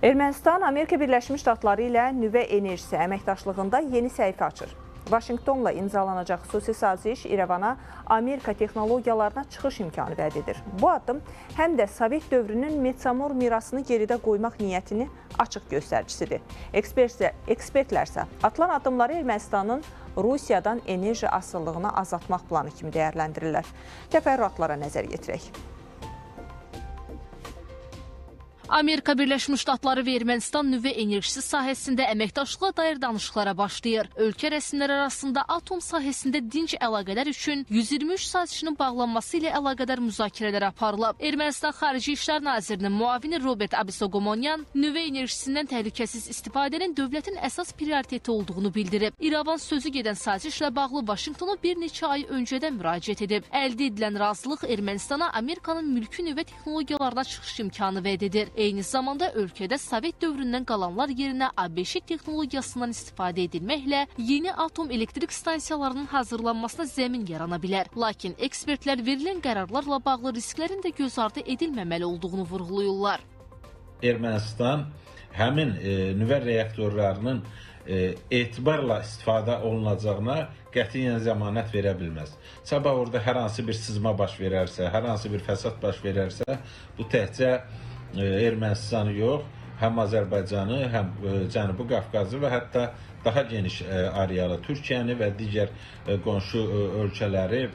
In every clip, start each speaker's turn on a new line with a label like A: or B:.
A: Ermənistan, Amerika Birləşmiş Ştatları ilə nüvə enerjisi əməkdaşlığında yeni səhifə açır. Vaşinqtonla imzalanacaq xüsusi saziş İrəvana Amerika texnologiyalarına çıxış imkanı vəd edir. Bu addım həm də Sovet dövrünün Metsamor mirasını geridə qoymaq niyyətini açıq göstəricisidir. Ekspertlərsə atılan addımları Ermənistanın Rusiyadan enerji asılılığını azaltmaq planı kimi dəyərləndirirlər. Təfərrüatlara nəzər yetirək.
B: Amerika Birləşmiş Ştatları və Ermənistan nüvə enerjisi sahəsində əməkdaşlığa dair danışıqlara başlayır. Ölkə rəsmiləri arasında atom sahəsində dinc əlaqələr üçün 123 sazişinin bağlanması ilə əlaqədar müzakirələr aparılıb. Ermənistan Xarici İşlər Nazirinin müavini Robert Abisogomonyan nüvə enerjisindən təhlükəsiz istifadənin dövlətin əsas prioriteti olduğunu bildirib. İrəvan sözü gedən sazişlə bağlı Vaşinqtona bir neçə ay öncədən müraciət edib. Əldə edilən razılıq Ermənistana Amerikanın mülki nüvə texnologiyalarına çıxış imkanı vəd edir. Eyni zamanda ölkədə Sovet dövründən qalanlar yerinə ABŞ texnologiyasından istifadə edilməklə yeni atom elektrik stansiyalarının hazırlanmasına zəmin yarana bilər. Lakin ekspertlər verilən qərarlarla bağlı risklərin də göz ardı edilməməli olduğunu vurğulayırlar.
C: Ermənistan həmin nüvə reaktorlarının etibarla istifadə olunacağına qətiyyən zəmanət verə bilməz. Sabah orada hər hansı bir sızma baş verərsə, hər hansı bir fəsad baş verərsə, bu təkcə Ermənistanı yox, həm Azərbaycanı, həm Cənubi Qafqazı və hətta daha geniş arealı Türkiyəni və digər qonşu ölkələri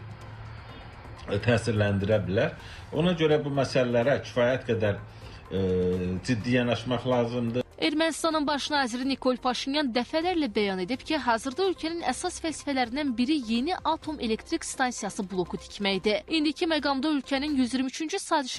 C: təsirləndirə bilər. Ona görə bu məsələlərə kifayət qədər ciddi yanaşmaq lazımdır.
B: Ermənistanın baş naziri Nikol Paşinyan dəfələrlə bəyan edib ki, hazırda ölkənin əsas vəzifələrindən biri yeni atom elektrik stansiyası bloku tikməkdir. İndiki məqamda ölkənin 123-cü sazişə